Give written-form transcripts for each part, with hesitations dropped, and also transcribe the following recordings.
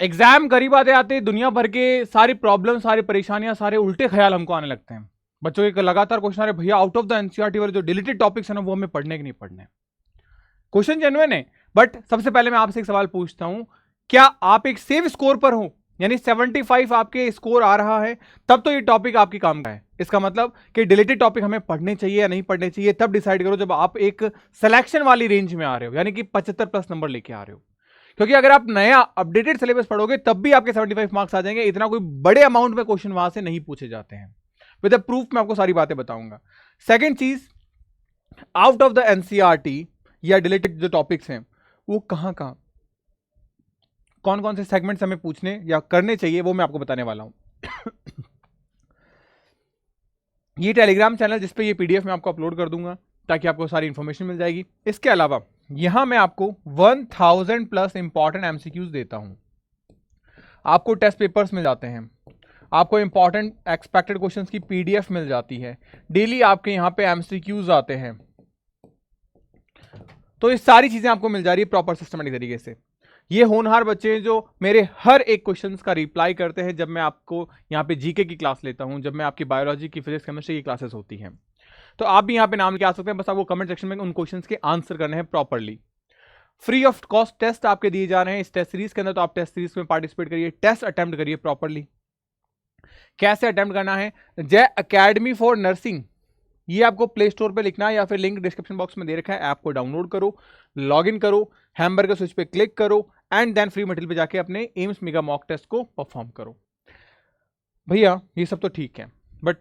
Exam करीब आते आते दुनिया भर के सारी प्रॉब्लम, सारी परेशानियां, सारे उल्टे ख्याल हमको आने लगते हैं। बच्चों के लगातार क्वेश्चन आ रहे, भैया आउट ऑफ द एनसीईआरटी वाले जो डिलीटेड टॉपिक्स है ना, वो हमें पढ़ने कि नहीं पढ़ने। क्वेश्चन जेन्युइन है, बट सबसे पहले मैं आपसे एक सवाल पूछता हूं, क्या आप एक सेफ स्कोर पर हो, यानी 75 आपके स्कोर आ रहा है, तब तो ये टॉपिक आपके काम का है। इसका मतलब कि डिलीटेड टॉपिक हमें पढ़ने चाहिए या नहीं पढ़ने चाहिए, तब डिसाइड करो जब आप एक सिलेक्शन वाली रेंज में आ रहे हो, यानी कि 75+ नंबर लेके आ रहे हो। क्योंकि अगर आप नया अपडेटेड सिलेबस पढ़ोगे तब भी आपके 75 मार्क्स आ जाएंगे। इतना कोई बड़े अमाउंट में क्वेश्चन वहां से नहीं पूछे जाते हैं। विद प्रूफ मैं आपको सारी बातें बताऊंगा। सेकंड चीज, आउट ऑफ द एनसीईआरटी या डिलीटेड जो टॉपिक्स हैं वो कहां कहां, कौन कौन से सेगमेंट्स हमें पूछने या करने चाहिए, वो मैं आपको बताने वाला हूं। ये टेलीग्राम चैनल जिसपे ये पीडीएफ मैं आपको अपलोड कर दूंगा ताकि आपको सारी इंफॉर्मेशन मिल जाएगी। इसके अलावा यहां मैं आपको 1000+ इंपॉर्टेंट एमसीक्यूज देता हूं। आपको टेस्ट पेपर्स मिल जाते हैं, आपको इंपॉर्टेंट एक्सपेक्टेड क्वेश्चंस की पीडीएफ मिल जाती है, डेली आपके यहां पे एमसीक्यूज आते हैं। तो ये सारी चीजें आपको मिल जा रही है प्रॉपर सिस्टमेटिक तरीके से। ये होनहार बच्चे हैं जो मेरे हर एक क्वेश्चन का रिप्लाई करते हैं जब मैं आपको यहाँ पे जीके की क्लास लेता हूँ, जब मैं आपकी बायोलॉजी की, फिजिक्स, केमिस्ट्री की क्लासेस होती हैं। तो आप भी यहाँ पे नाम लेके आ सकते हैं, बस आपको कमेंट सेक्शन में उन क्वेश्चंस के आंसर करने हैं properly. Free of cost test आपके दिए जा रहे हैं इस टेस्ट सीरीज के अंदर, तो आप टेस्ट सीरीज में पार्टिसिपेट करिए, टेस्ट अटेम्प्ट करिए प्रॉपरली। कैसे अटेम्प्ट करना है, जय अकेडमी फॉर नर्सिंग, ये आपको प्ले स्टोर पे लिखना है या फिर लिंक डिस्क्रिप्शन बॉक्स में दे रखा है। ऐप को डाउनलोड करो, लॉग इन करो, हैमबर्गर स्विच पे क्लिक करो एंड देन फ्री मटेरियल पे जाके अपने एम्स मेगा मॉक टेस्ट को परफॉर्म करो। भैया ये सब तो ठीक है, बट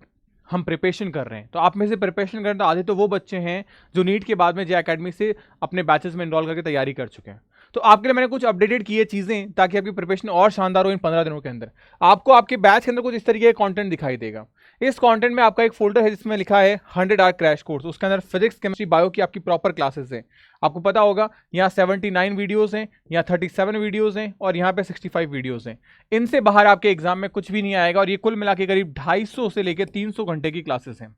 हम प्रिपरेशन कर रहे हैं, तो आप में से प्रिपरेशन कर रहे हैं तो आधे तो वो बच्चे हैं जो नीट के बाद में जे अकेडमी से अपने बैचेस में इनरोल करके तैयारी कर चुके हैं। तो आपके लिए मैंने कुछ अपडेटेड किए चीजें ताकि आपकी प्रिपरेशन और शानदार हो इन 15 दिनों के अंदर। आपको आपके बैच के अंदर कुछ इस तरीके का कंटेंट दिखाई देगा। इस कंटेंट में आपका एक फोल्डर है जिसमें लिखा है 100 आवर क्रैश कोर्स। उसके अंदर फिजिक्स, केमिस्ट्री, बायो की आपकी प्रॉपर क्लासेस हैं। आपको पता होगा यहाँ 79 वीडियोस हैं, यहाँ 37 वीडियोस हैं और यहाँ पे 65 वीडियोस हैं। इनसे बाहर आपके एग्जाम में कुछ भी नहीं आएगा और ये कुल मिला के करीब 250 से लेकर 300 घंटे की क्लासेस हैं।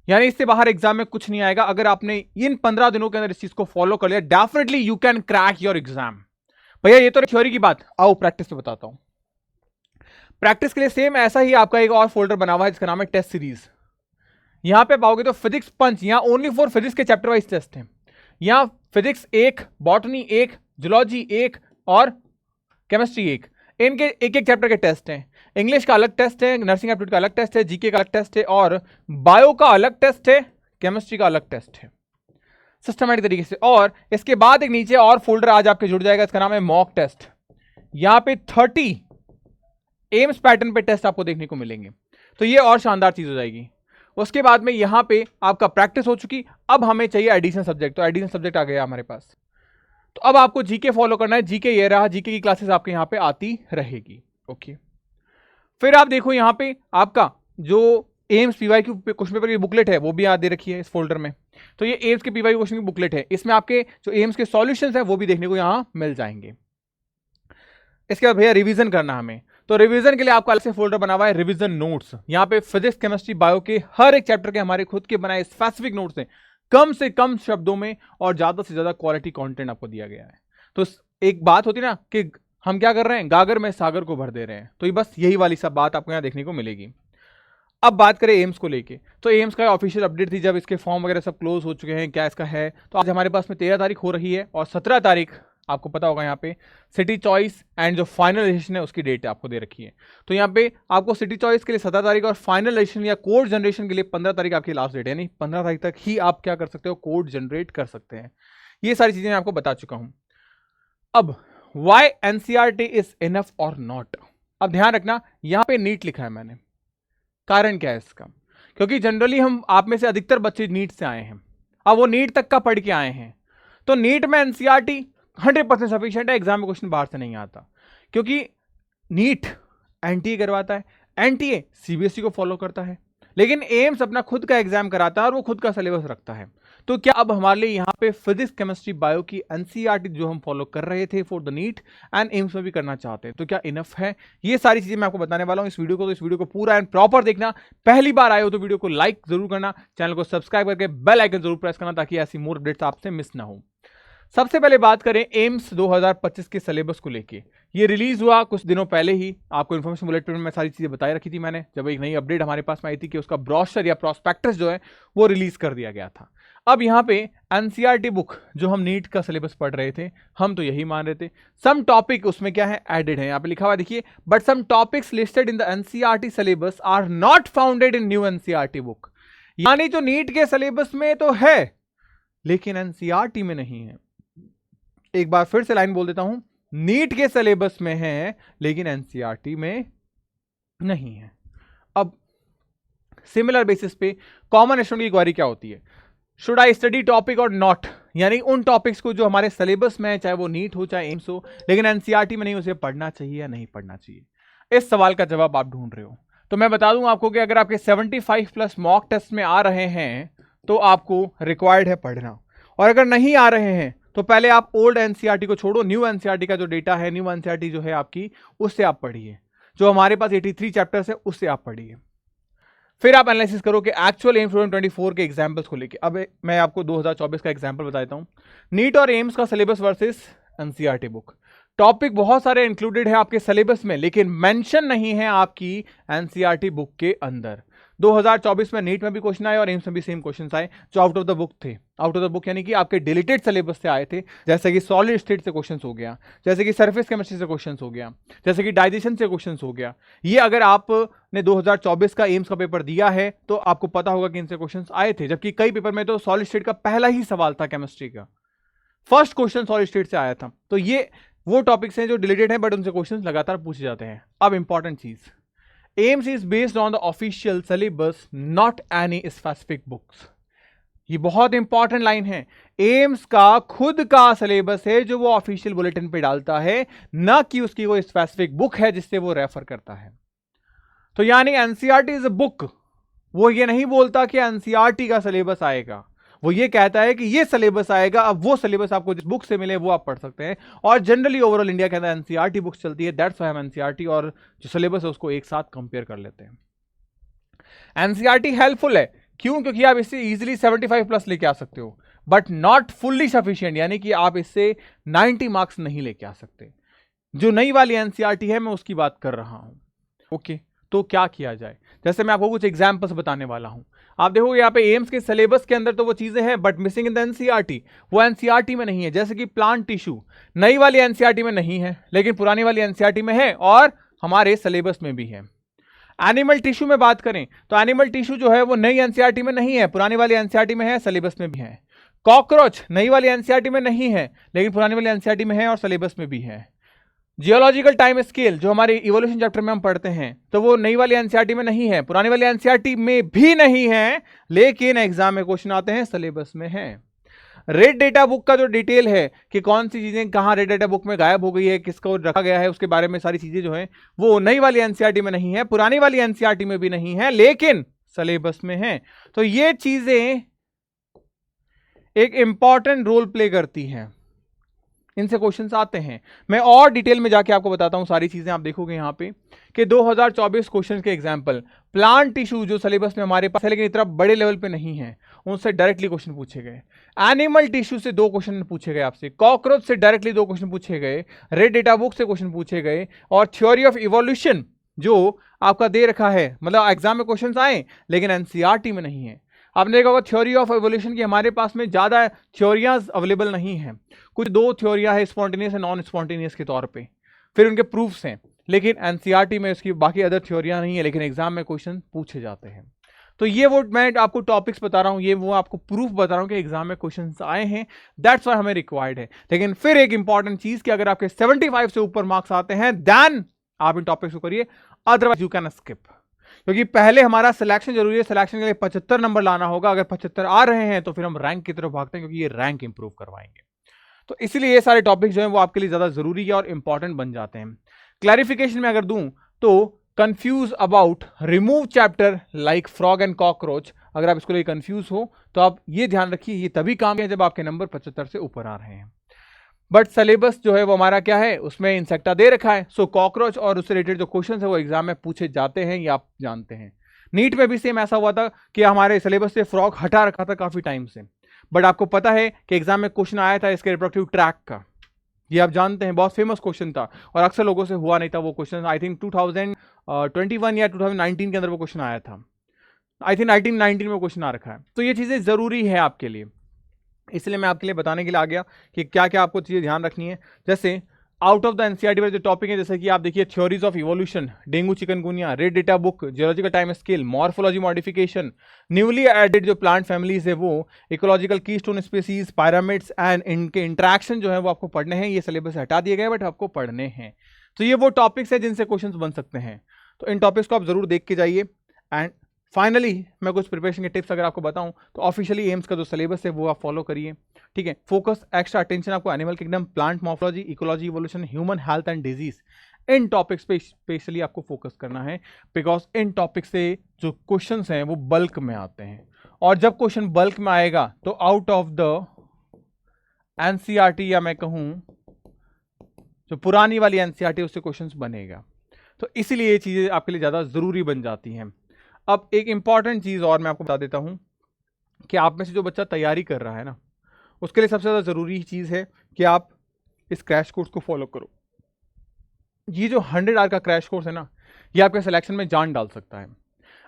यानी इससे बाहर एग्जाम में कुछ नहीं आएगा। अगर आपने इन 15 दिनों के अंदर इस चीज को फॉलो कर लिया, definitely you can crack your exam. भैया ये तो थ्योरी की बात, आओ प्रैक्टिस पे बताता हूं। प्रैक्टिस के लिए सेम ऐसा ही आपका एक और फोल्डर बना हुआ है जिसका नाम है टेस्ट सीरीज। यहां पे पाओगे तो फिजिक्स पंच, यहां ओनली फॉर फिजिक्स के चैप्टर वाइज टेस्ट है। यहां फिजिक्स 1, बॉटनी 1, जूलॉजी 1 और केमिस्ट्री 1, इनके एक एक चैप्टर के टेस्ट हैं। इंग्लिश का अलग टेस्ट है, नर्सिंग एप्टीट्यूड का अलग टेस्ट है, जीके का अलग टेस्ट है और बायो का अलग टेस्ट है, केमिस्ट्री का अलग टेस्ट है, सिस्टमैटिक तरीके से। और इसके बाद एक नीचे और फोल्डर आज आपके जुड़ जाएगा, इसका नाम है मॉक टेस्ट। यहां पे 30 एम्स पैटर्न पे टेस्ट आपको देखने को मिलेंगे, तो ये और शानदार चीज हो जाएगी। उसके बाद में यहां पे आपका प्रैक्टिस हो चुकी, अब हमें चाहिए एडिशनल सब्जेक्ट, तो एडिशनल सब्जेक्ट आ गया हमारे पास। तो अब आपको जीके फॉलो करना है। जीके ये रहा, जीके की क्लासेस आपके यहां पे आती रहेगी। ओके, फिर आप देखो यहां पे आपका जो एम्स पीवाई की क्वेश्चन पेपर की बुकलेट है वो भी दे रखी है इस फोल्डर में। तो ये एम्स के पीवाई क्वेश्चन की बुकलेट है, इसमें आपके जो एम्स के सॉल्यूशंस है वो भी देखने को यहां मिल जाएंगे। इसके बाद भैया रिवीजन करना हमें, तो रिवीजन के लिए आपका अलग से फोल्डर बना हुआ है रिवीजन नोट्स। यहाँ पे फिजिक्स, केमिस्ट्री, बायो के हर एक चैप्टर के हमारे खुद के बनाए स्पेसिफिक नोट्स हैं, कम से कम शब्दों में और ज्यादा से ज्यादा क्वालिटी कंटेंट आपको दिया गया है। तो एक बात होती है ना कि हम क्या कर रहे हैं, गागर में सागर को भर दे रहे हैं, तो ये बस यही वाली सब बात आपको यहाँ देखने को मिलेगी। अब बात करें एम्स को लेके, तो एम्स का ऑफिशियल अपडेट थी जब इसके फॉर्म वगैरह सब क्लोज हो चुके हैं, क्या इसका है। तो आज हमारे पास में 13 तारीख हो रही है और 17 तारीख आपको पता होगा यहाँ पे सिटी चॉइस एंड जो फाइनलाइजेशन है उसकी डेट आपको दे रखी है। तो यहाँ पे आपको सिटी चॉइस के लिए 17 तारीख और फाइनलाइजेशन या कोड जनरेशन के लिए 15 तारीख आपकी लास्ट डेट है, यानी 15 तारीख तक ही आप क्या कर सकते हो, कोड जनरेट कर सकते हैं। ये सारी चीजें मैं आपको बता चुका हूं। अब वाई एनसीईआरटी इज इनफ और नॉट, अब ध्यान रखना यहां पे नीट लिखा है मैंने, कारण क्या है इसका, क्योंकि जनरली हम आप में से अधिकतर बच्चे नीट से आए हैं, अब वो नीट तक का पढ़ के आए हैं, तो नीट में एनसीईआरटी 100% सफिशिएंट है, एग्जाम में क्वेश्चन बाहर से नहीं आता, क्योंकि नीट एनटीए करवाता है, एनटीए सीबीएसई को फॉलो करता है, लेकिन एम्स अपना खुद का एग्जाम कराता है और वो खुद का सिलेबस रखता है। तो क्या अब हमारे लिए यहाँ पे फिजिक्स, केमिस्ट्री, बायो की एनसीईआरटी जो हम फॉलो कर रहे थे for the neat and AIIMS में भी करना चाहते हैं, तो क्या इनफ है? ये सारी चीजें मैं आपको बताने वाला हूँ इस वीडियो को, तो इस वीडियो को पूरा एंड प्रॉपर देखना। पहली बार आए हो तो वीडियो को लाइक जरूर करना, चैनल को सब्सक्राइब करके बेल आइकन जरूर प्रेस करना ताकि ऐसी मोर अपडेट्स आपसे मिस ना हो। सबसे पहले बात करें एम्स 2025 के सिलेबस को लेके। ये रिलीज हुआ कुछ दिनों पहले ही, आपको इन्फॉर्मेशन बुलेटिन में सारी चीजें बताई रखी थी मैंने, जब एक नई अपडेट हमारे पास में आई थी कि उसका ब्रोशर या प्रोस्पेक्टस जो है वो रिलीज कर दिया गया था। अब यहाँ पे एनसीईआरटी बुक जो हम नीट का सिलेबस पढ़ रहे थे, हम तो यही मान रहे थे, सम टॉपिक उसमें क्या है एडेड है, यहाँ पे लिखा हुआ देखिए, but some topics listed in the NCERT syllabus are not founded in new NCERT book. यानी जो नीट के सिलेबस में तो है लेकिन एनसीईआरटी में नहीं है। एक बार फिर से लाइन बोल देता हूं, नीट के सिलेबस में है लेकिन एनसीईआरटी में नहीं है। अब सिमिलर बेसिस पे कॉमन स्टूडेंट की क्वेरी क्या होती है, शुड आई स्टडी टॉपिक और नॉट, यानी उन टॉपिक्स को जो हमारे सिलेबस में है, चाहे वो नीट हो चाहे एम्स हो, लेकिन एनसीईआरटी में नहीं, उसे पढ़ना चाहिए या नहीं पढ़ना चाहिए। इस सवाल का जवाब आप ढूंढ रहे हो तो मैं बता दूं आपको कि अगर आपके 75 प्लस मॉक टेस्ट में आ रहे हैं तो आपको रिक्वायर्ड है पढ़ना, और अगर नहीं आ रहे हैं तो पहले आप ओल्ड एनसीईआरटी को छोड़ो, न्यू एनसीईआरटी का जो डेटा है, न्यू एनसीईआरटी जो है आपकी, उससे आप पढ़िए। जो हमारे पास 83 चैप्टर्स है उससे आप पढ़िए। फिर आप एनालिसिस करो कि एक्चुअल एम्स 2024 के एग्जाम्पल्स को लेके। अब मैं आपको 2024 का एग्जाम्पल बता देता हूं, नीट और एम्स का syllabus versus NCERT book. Topic बहुत सारे इंक्लूडेड है आपके सिलेबस में लेकिन मेंशन नहीं है आपकी एनसीईआरटी बुक के अंदर। 2024 में नीट में भी क्वेश्चन आए और एम्स में भी सेम क्वेश्चन आए जो आउट ऑफ द बुक थे। आउट ऑफ द बुक यानी कि आपके डिलीटेड सिलेबस से आए थे, जैसे कि सॉलिड स्टेट से क्वेश्चन हो गया, जैसे कि सरफेस केमिस्ट्री से क्वेश्चन हो गया, जैसे कि डाइजेशन से क्वेश्चन हो गया। ये अगर आपने 2024 का एम्स का पेपर दिया है तो आपको पता होगा कि इनसे क्वेश्चन आए थे, जबकि कई पेपर में तो सॉलिड स्टेट का पहला ही सवाल था केमिस्ट्री का, फर्स्ट क्वेश्चन सॉलिड स्टेट से आया था। तो ये वो टॉपिक्स हैं जो डिलीटेड हैं बट उनसे क्वेश्चंस लगातार पूछे जाते हैं। अब इंपॉर्टेंट चीज, AIIMS is based on the official syllabus not any specific books. ये बहुत इंपॉर्टेंट लाइन है, एम्स का खुद का सिलेबस है जो वो ऑफिशियल बुलेटिन पे डालता है, ना कि उसकी कोई स्पेसिफिक बुक है जिससे वो रेफर करता है। तो यानी एनसीईआरटी इज अ बुक, वो ये नहीं बोलता कि एनसीईआरटी का सिलेबस आएगा, वो ये कहता है कि ये सिलेबस आएगा। अब वो सिलेबस आपको जिस बुक से मिले वो आप पढ़ सकते हैं, और जनरली ओवरऑल इंडिया के अंदर एनसीईआरटी बुक्स चलती है, दैट्स व्हाई हम एनसीईआरटी और जो सिलेबस है उसको एक साथ कंपेयर कर लेते हैं। एनसीईआरटी हेल्पफुल है क्यों, क्योंकि आप इससे इजीली 75 प्लस लेके आ सकते हो, बट नॉट फुल्ली सफिशिएंट, यानी कि आप इससे 90 मार्क्स नहीं लेके आ सकते। जो नई वाली एनसीईआरटी है मैं उसकी बात कर रहा हूं। ओके, तो क्या किया जाए, जैसे मैं आपको कुछ एग्जांपल्स बताने वाला हूं। आप देखोगे यहाँ पे एम्स के सिलेबस के अंदर तो वो चीजें हैं but missing in the NCERT, वो एनसीईआरटी में नहीं है। जैसे कि प्लांट टिश्यू नई वाली एनसीईआरटी में नहीं है लेकिन पुरानी वाली एनसीईआरटी में है और हमारे सिलेबस में भी है। एनिमल टिश्यू में बात करें तो एनिमल टिश्यू जो है वो नई एनसीईआरटी में नहीं है, पुरानी वाली एनसीईआरटी में है, सिलेबस में भी है। कॉकरोच नई वाली एनसीईआरटी में नहीं है लेकिन पुरानी वाली एनसीईआरटी में है और सिलेबस में भी है। जियोलॉजिकल टाइम स्केल जो हमारे इवोल्यूशन चैप्टर में हम पढ़ते हैं तो वो नई वाली एनसीईआरटी में नहीं है, पुरानी वाली एनसीईआरटी में भी नहीं है, लेकिन एग्जाम में क्वेश्चन आते हैं सिलेबस में है। रेड डेटा बुक का जो डिटेल है कि कौन सी चीजें कहाँ रेड डेटा बुक में गायब हो गई है, किसको रखा गया है, उसके बारे में सारी चीजें जो है वो नई वाली एनसीईआरटी में नहीं है, पुरानी वाली एनसीईआरटी में भी नहीं है, लेकिन सिलेबस में है। तो ये चीजें एक इंपॉर्टेंट रोल प्ले करती हैं, इनसे क्वेश्चंस आते हैं। मैं और डिटेल में जाके आपको बताता हूं सारी चीजें। आप देखोगे यहाँ पे कि 2024 क्वेश्चन के एग्जांपल, प्लांट टिश्यू जो सिलेबस में हमारे पास है लेकिन इतना बड़े लेवल पे नहीं है, उनसे डायरेक्टली क्वेश्चन पूछे गए। एनिमल टिश्यू से 2 क्वेश्चन पूछे गए आपसे, कॉकरोच से डायरेक्टली 2 क्वेश्चन पूछे गए, रेड डेटा बुक से क्वेश्चन पूछे गए, और थ्योरी ऑफ इवोल्यूशन जो आपका दे रखा है, मतलब एग्जाम में क्वेश्चन आए लेकिन एनसीईआरटी में नहीं है। आपने देखा होगा थ्योरी ऑफ एवोल्यूशन की हमारे पास में ज्यादा थ्योरियां अवेलेबल नहीं है, कुछ 2 थ्योरियां है, स्पॉन्टेनियस और नॉन स्पॉन्टेनियस के तौर पे, फिर उनके प्रूफ्स हैं, लेकिन एनसीईआरटी में उसकी बाकी अदर थ्योरियां नहीं है, लेकिन एग्जाम में क्वेश्चन पूछे जाते हैं। तो ये वो मैं आपको टॉपिक्स बता रहा हूं, ये वो आपको प्रूफ बता रहा हूं कि एग्जाम में क्वेश्चन आए हैं, दैट्स व्हाई हमें रिक्वायर्ड है। लेकिन फिर एक इंपॉर्टेंट चीज कि अगर आपके 75 से ऊपर मार्क्स आते हैं देन आप इन टॉपिक्स को करिए, अदरवाइज यू कैन स्किप, क्योंकि पहले हमारा सिलेक्शन जरूरी है, सिलेक्शन के लिए 75 नंबर लाना होगा। अगर 75 आ रहे हैं तो फिर हम रैंक की तरफ भागते हैं, क्योंकि ये रैंक इंप्रूव करवाएंगे। तो इसलिए ये सारे टॉपिक्स जो हैं वो आपके लिए ज्यादा जरूरी है और इंपॉर्टेंट बन जाते हैं। क्लैरिफिकेशन में अगर दूं तो confuse about remove chapter like frog and cockroach, अगर आप इसको लिए कंफ्यूज हो तो आप ये ध्यान रखिए, ये तभी काम है जब आपके नंबर 75 से ऊपर आ रहे हैं। बट सिलेबस जो है वो हमारा क्या है, उसमें इंसेक्टा दे रखा है, सो कॉकरोच और उससे रिलेटेड जो क्वेश्चन है वो एग्जाम में पूछे जाते हैं, ये आप जानते हैं। नीट में भी सेम ऐसा हुआ था कि हमारे सिलेबस से फ्रॉग हटा रखा था काफी टाइम से, बट आपको पता है कि एग्जाम में क्वेश्चन आया था इसके रिप्रोडक्टिव ट्रैक का, ये आप जानते हैं, बहुत फेमस क्वेश्चन था और अक्सर लोगों से हुआ नहीं था वो क्वेश्चन। आई थिंक 2021 या 2019 के अंदर वो क्वेश्चन आया था, आई थिंक 1919 में क्वेश्चन आ रखा है। तो ये चीज़ें ज़रूरी है आपके लिए, इसलिए मैं आपके लिए बताने के लिए आ गया कि क्या क्या आपको चीज़ें ध्यान रखनी है। जैसे आउट ऑफ द एनसीईआरटी वाले जो टॉपिक है, जैसे कि आप देखिए theories of evolution, dengue chikungunya, red data book, geological time scale, morphology modification, newly added जो प्लांट फैमिलीज है वो, ecological keystone species, pyramids and इनके इंटरेक्शन जो है वो आपको पढ़ने हैं। ये सिलेबस से हटा दिए गए बट आपको पढ़ने हैं। तो ये वो टॉपिक्स है जिनसे क्वेश्चन बन सकते हैं, तो इन टॉपिक्स को आप जरूर देख के जाइए। एंड फाइनली मैं कुछ प्रिपरेशन के टिप्स अगर आपको बताऊं तो ऑफिशियली एम्स का जो सिलेबस है वो आप फॉलो करिए, ठीक है। फोकस, एक्स्ट्रा अटेंशन आपको animal kingdom, plant morphology, ecology, evolution, human health and disease, in topics पे स्पेशली आपको फोकस करना है, बिकॉज इन टॉपिक्स से जो क्वेश्चंस हैं वो बल्क में आते हैं, और जब क्वेश्चन बल्क में आएगा तो आउट ऑफ द एनसीईआरटी या मैं कहूं जो पुरानी वाली एनसीईआरटी उससे क्वेश्चंस बनेगा, तो इसीलिए ये चीजें आपके लिए ज्यादा जरूरी बन जाती हैं। अब एक इंपॉर्टेंट चीज और मैं आपको बता देता हूं कि आप में से जो बच्चा तैयारी कर रहा है ना, उसके लिए सबसे ज़्यादा ज़रूरी चीज़ है कि आप इस क्रैश कोर्स को फॉलो करो। ये जो 100 आवर का क्रैश कोर्स है ना, ये आपके सिलेक्शन में जान डाल सकता है।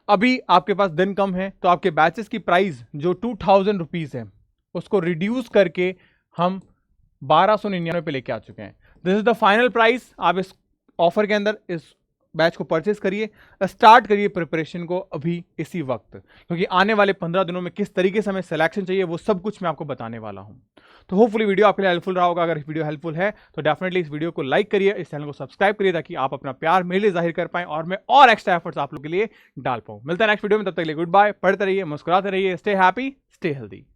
अभी आपके पास दिन कम है तो आपके बैचेस की प्राइस जो 2000 रुपीज़ है उसको रिड्यूस करके हम 1299 पे लेके आ चुके हैं। This is the final price. आप इस ऑफर के अंदर इस बैच को परचेज करिए, स्टार्ट करिए प्रिपरेशन को अभी इसी वक्त, क्योंकि आने वाले 15 दिनों में किस तरीके से हमें सिलेक्शन चाहिए वो सब कुछ मैं आपको बताने वाला हूं। तो होपफुली वीडियो आपके लिए हेल्पफुल रहा होगा। अगर वीडियो हेल्पफुल है तो डेफिनेटली इस वीडियो को लाइक करिए, इस चैनल को सब्सक्राइब करिए ताकि आप अपना प्यार मेरे लिए जाहिर कर पाएं और मैं और एक्स्ट्रा एफर्ट्स आप लोग के लिए डाल पाऊं। मिलता है नेक्स्ट वीडियो में, तब तक के लिए गुड बाय। पढ़ते रहिए, मुस्कुराते रहिए, स्टे हैप्पी, स्टे हेल्दी।